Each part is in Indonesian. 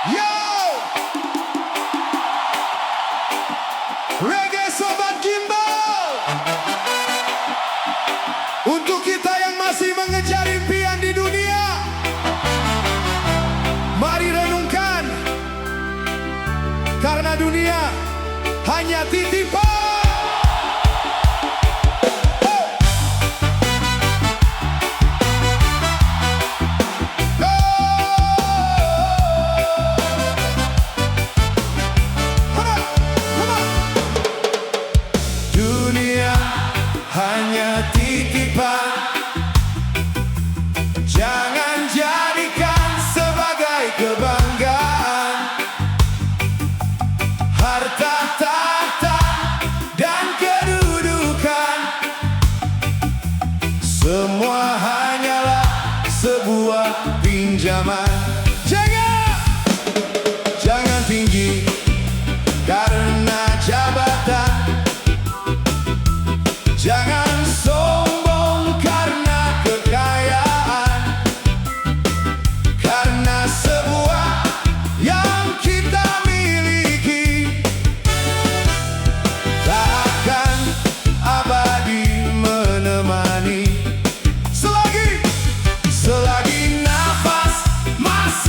Yo! Reggae Sobat Gimbal. Untuk kita yang masih mengejar impian di dunia, mari renungkan, karena dunia hanya titipan. Hanya titipan, jangan jadikan sebagai kebanggaan. Harta, tahta, dan kedudukan, semua hanyalah sebuah pinjaman. Jangan tinggi karena jabatan. Jangan sombong karena kekayaan, karena sebuah yang kita miliki tak akan abadi menemani. Selagi nafas masih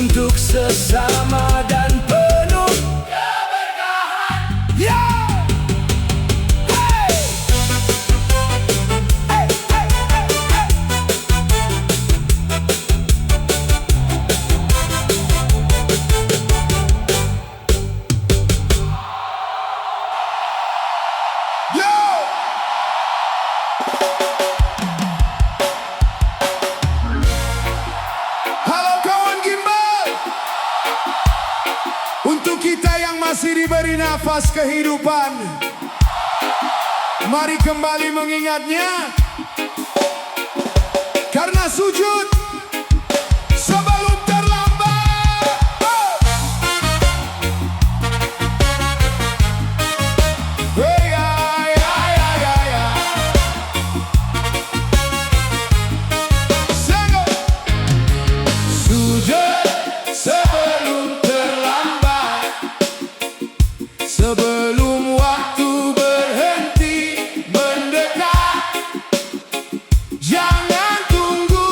untuk sesama dan penuh keberkahan. Yo! Hey! Hey, hey, hey, hey! Yo! Halo kawan gimbal. Untuk kita yang masih diberi nafas kehidupan, mari kembali mengingatnya. Karena sujud sebelum terlambat. Oh! Hey, ya, ya, ya, ya, ya. Sanggup. Sujud sebelum terlambat, sebelum waktu berhenti mendekat. Jangan tunggu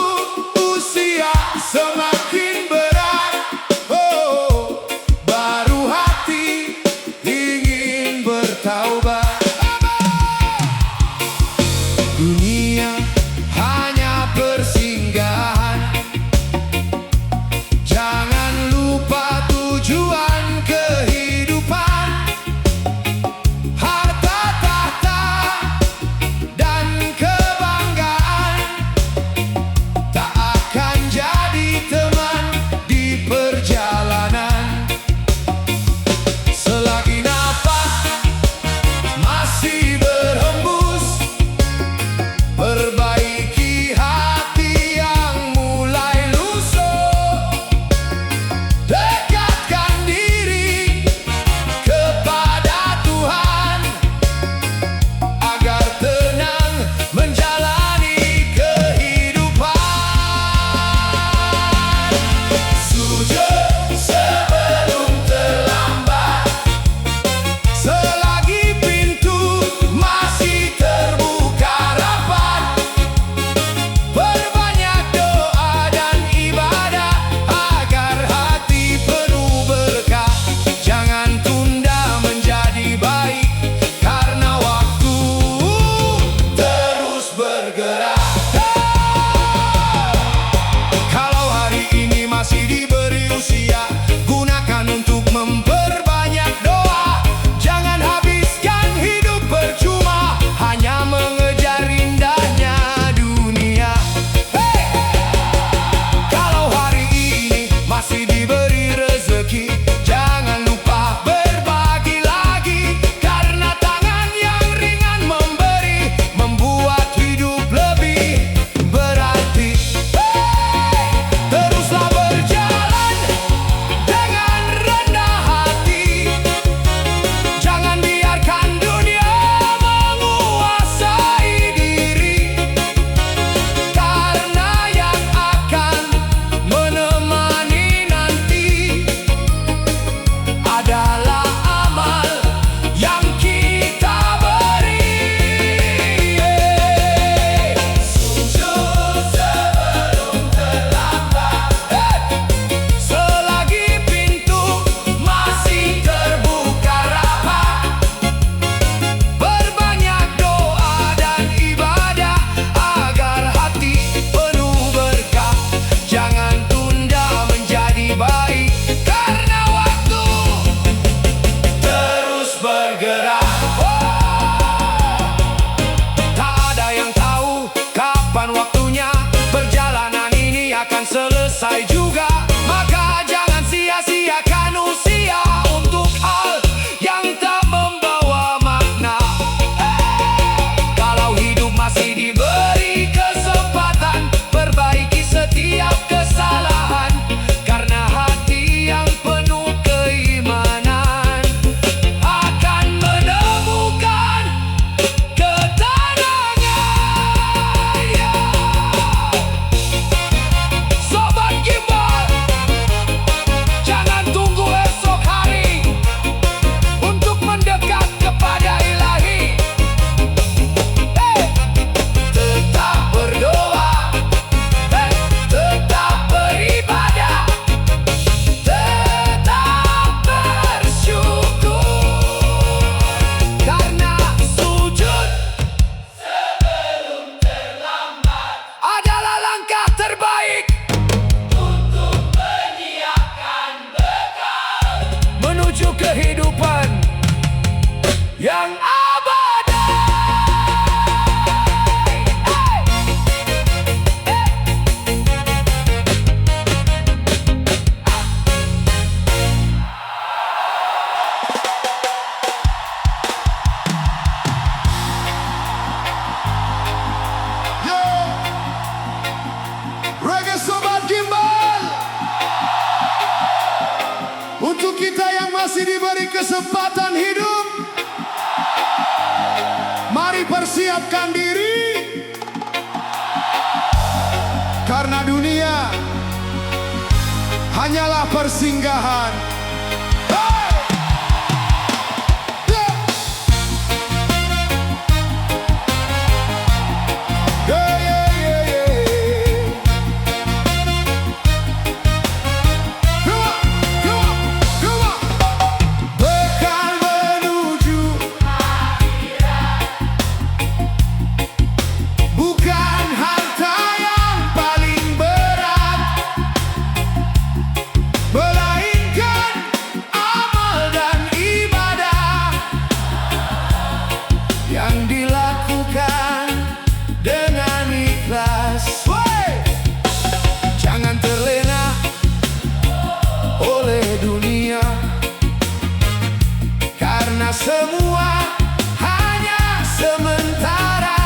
yang abadi. Yo, Reggae Sobat Gimbal. Untuk kita yang masih diberi kesempatan hidup, mari persiapkan diri, karena dunia hanyalah persinggahan. Hey! Yeah! Yeah, yeah, yeah, yeah. Come on, come on, come on. Bekal menuju bukan harta yang paling berat, melainkan amal dan ibadah yang dilakukan dengan ikhlas. Wey! Jangan terlena oleh dunia, karena semua hanya sementara.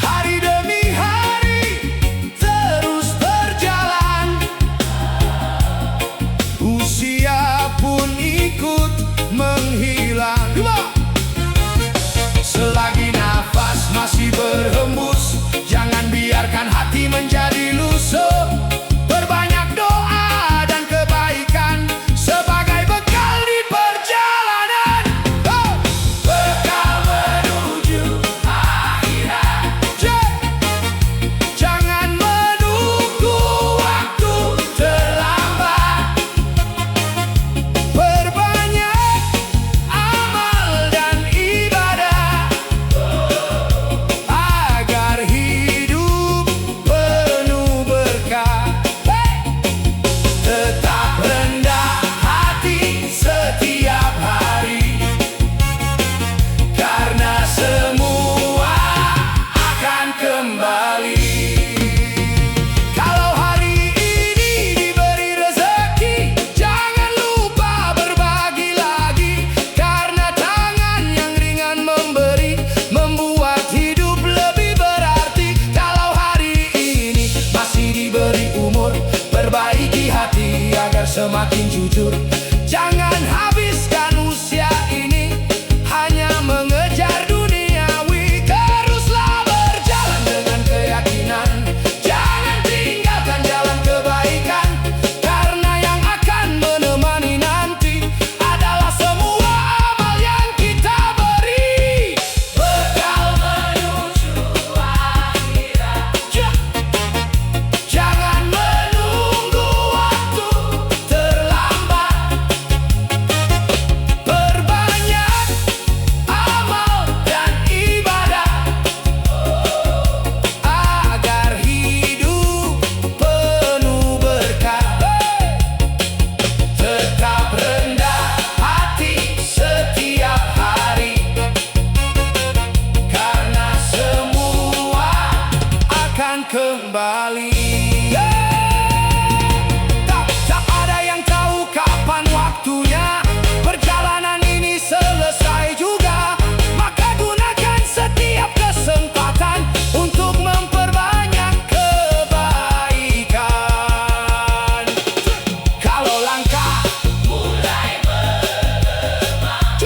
Hari demi hari terus berjalan, usia pun ikut menghilang. Selagi nafas masih berhembus, jangan biarkan hati menjadi lusuh. Perbanyak doa dan kebaikan sebagai bekal di perjalanan. Oh! Bekal menuju akhirat. Jangan menunggu waktu terlambat. Perbanyak amal dan ibadah agar hidup penuh berkah. Tetap rendah hati setiap hari, karena semua akan kembali. Kalau hari ini diberi rezeki, jangan lupa berbagi lagi, karena tangan yang ringan memberi membuat hidup lebih berarti. Kalau hari ini masih diberi umur, perbaiki hati agar semakin jujur. Jangan habiskan usia ini hanya mengejar duniawi. Teruslah berjalan dengan keyakinan, jangan tinggalkan jalan kebaikan, karena yang akan menemani nanti adalah semua amal yang kita beri. Bekal menuju akhirat. Jangan menunggu waktu terlambat. Perbanyak amal dan ibadah agar hidup penuh berkah. Tetap rendah hati setiap hari, karena semua akan kembali. Tak ada yang tahu kapan waktunya perjalanan ini selesai juga. Maka gunakan setiap kesempatan untuk memperbanyak kebaikan. Kalau langkah mulai melemah,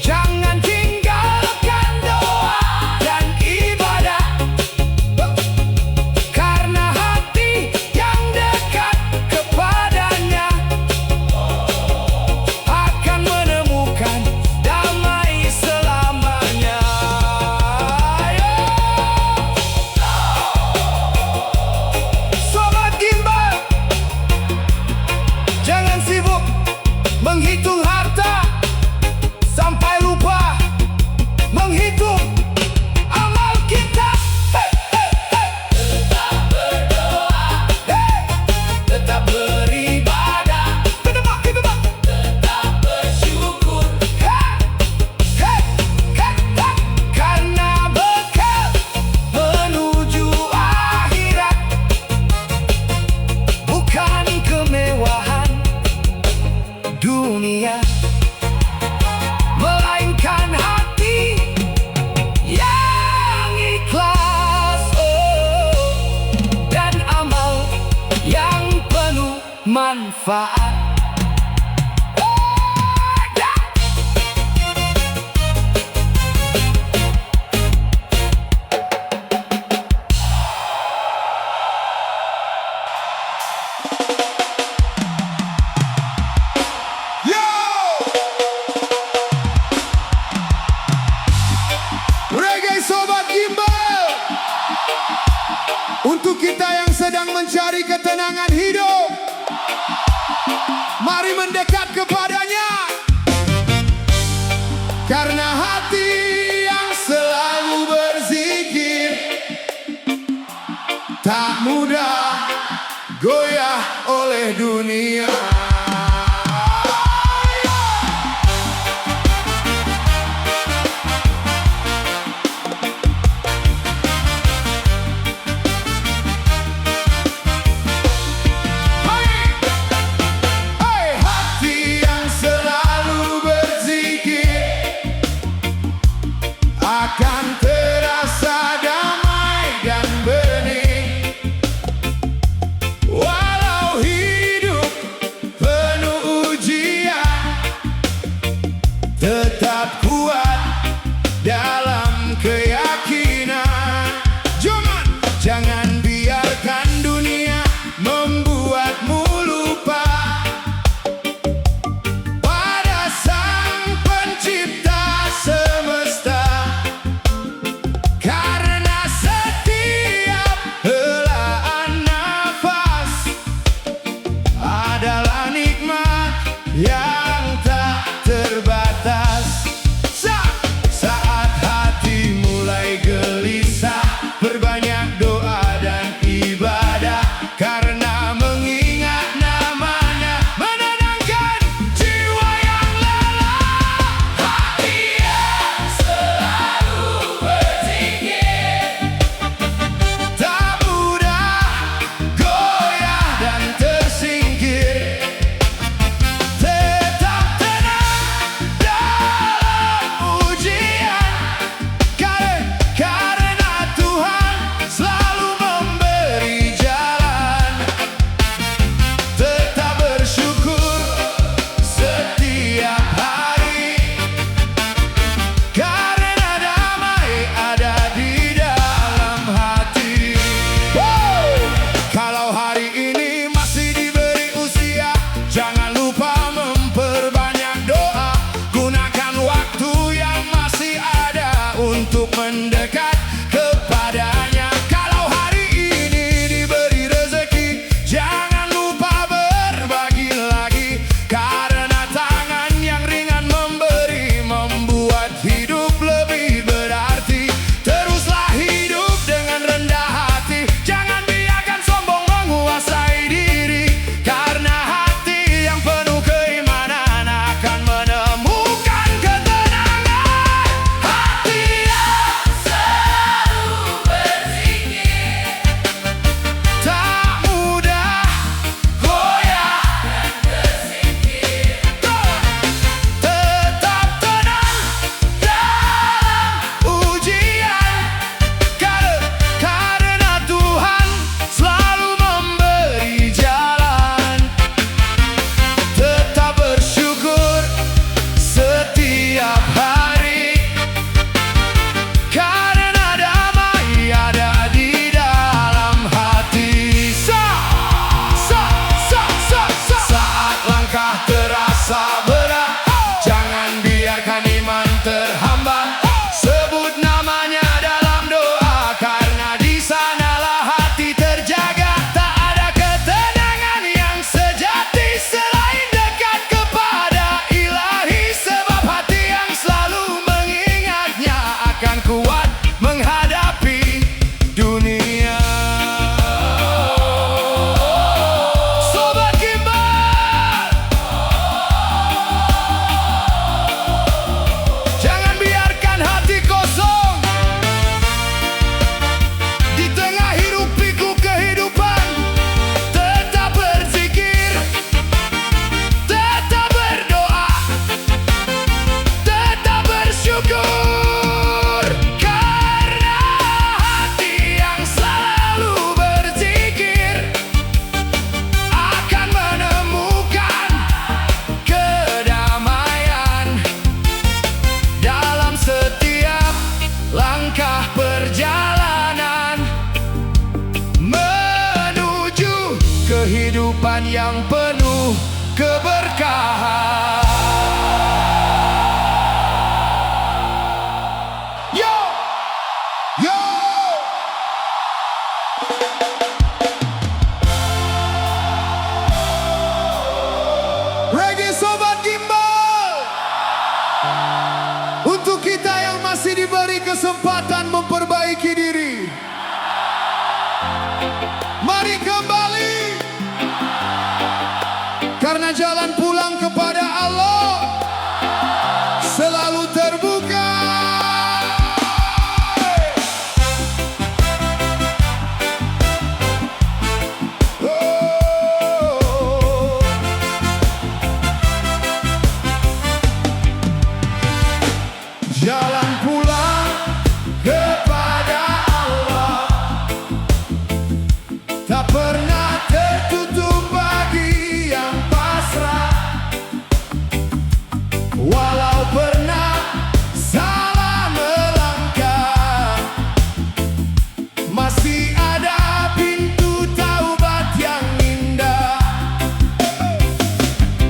jangan tinggalkan doa dan ibadah, karena hati yang dekat kepadanya akan menemukan damai selamanya. Sobat Gimbal, jangan sibuk menghitung harta sampai lupa menghitung amal kita. Tetap berdoa, tetap beribadah, tetap bersyukur. dunia, melainkan hati yang ikhlas, dan amal yang penuh manfaat. Yo! Reggae Sobat Gimbal, untuk kita yang sedang mencari ketenangan hidup, mari mendekat kepadanya, karena hati yang selalu berzikir tak mudah goyah oleh dunia. Hati yang selalu berzikir akan terasa damai dan bening, walau hidup kehidupan yang penuh keberkahan. Yo! Yo! Reggae Sobat Gimbal, untuk kita yang masih diberi kesempatan memperbaiki diri, mari kembali, karena jalan pulang kepada Allah selalu terbuka. Jalan pulang kepada Allah tak pernah tertutup bagi yang pasrah. Walau pernah salah melangkah, masih ada pintu taubat yang indah.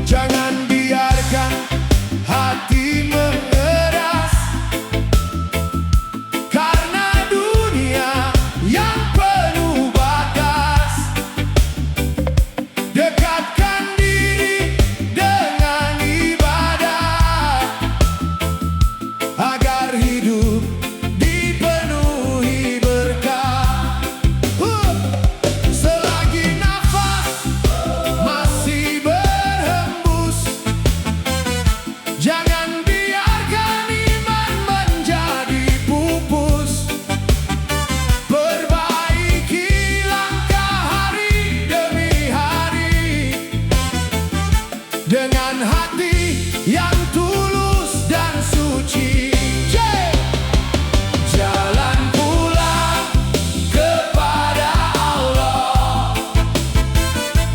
Jangan biarkan hati mengeras, karena dunia yang penuh batas. Dekatkan diri dengan ibadah, agar hidup dipenuhi berkah. Selagi nafas masih berhembus, jangan biarkan iman menjadi pupus. Perbaiki langkah hari demi hari, dengan hati yang tulus dan suci. Jalan pulang kepada Allah,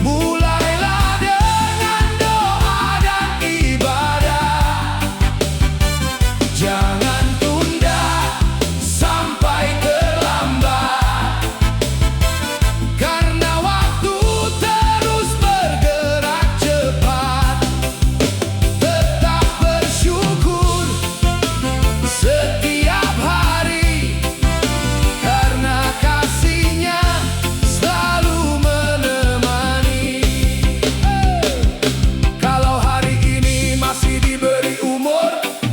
mulailah dengan doa dan ibadah. Jangan tunda sampai terlambat, karena waktu terus bergerak cepat. Tetap bersyukur setiap hari, karena kasih-Nya selalu menemani. Kalau hari ini masih diberi umur,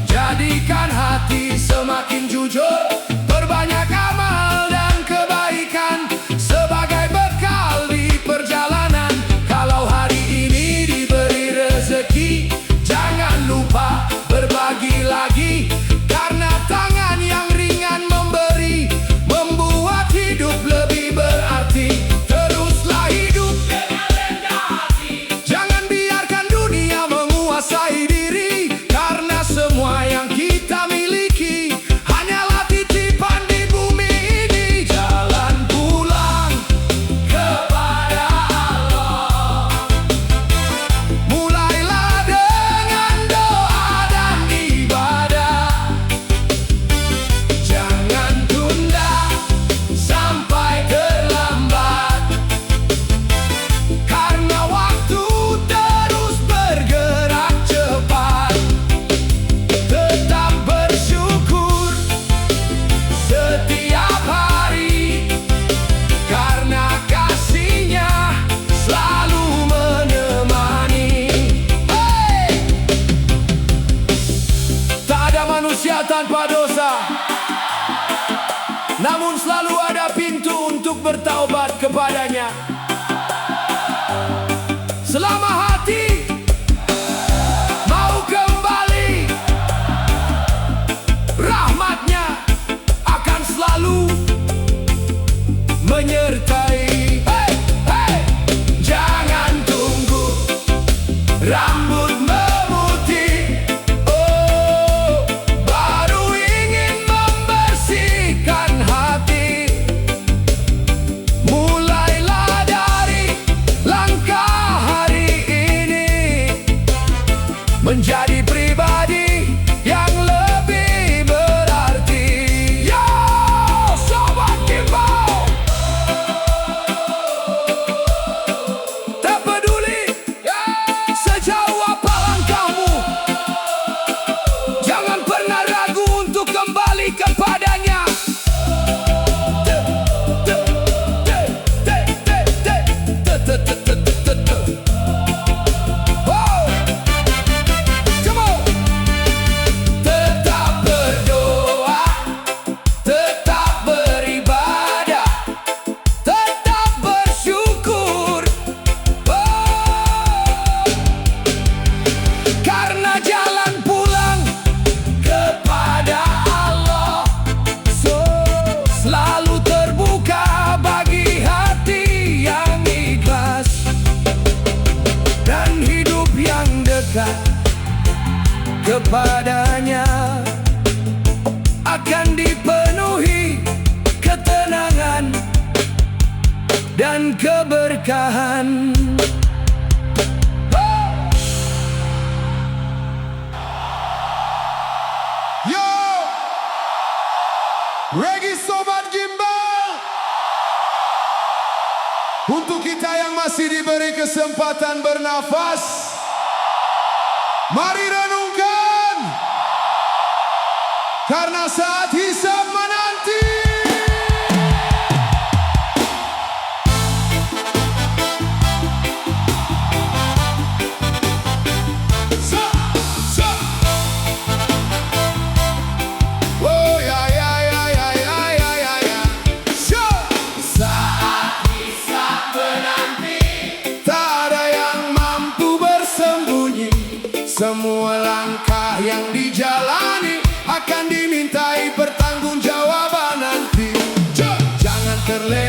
jadikan hati semakin jujur. Perbanyak amal dan kebaikan sebagai bekal di perjalanan. Kalau hari ini diberi rezeki, jangan lupa berbagi lagi, karena tangan yang ringan memberi membuat hidup lebih berarti. Teruslah hidup dengan rendah hati, jangan biarkan dunia menguasai diri, karena semua yang kita miliki hanyalah titipan di bumi ini. Jalan pulang kepada Allah, mulailah dengan doa dan ibadah. Jangan tunda sampai terlambat, karena waktu terus bergerak cepat. Tetap bersyukur setiap hari, karena kasih-Nya selalu menemani. Hey! Tak ada manusia tanpa dosa, namun selalu ada pintu untuk bertaubat kepadanya. Selama hati mau kembali, rahmat-Nya akan selalu menyertai. Hey, hey! Jangan tunggu rambut memutih, oh, baru ingin membersihkan hati. Mulailah dari langkah hari kepadanya akan dipenuhi ketenangan dan keberkahan. Yo, Reggae Sobat Gimbal. Untuk kita yang masih diberi kesempatan bernafas, mari renungkan, karena saat hisab menanti. Oh ya ya ya ya ya ya ya ya. Saat hisab menanti, tak ada yang mampu bersembunyi. Semua langkah yang dijalani akan dimintai pertanggungjawaban nanti. Jangan terlena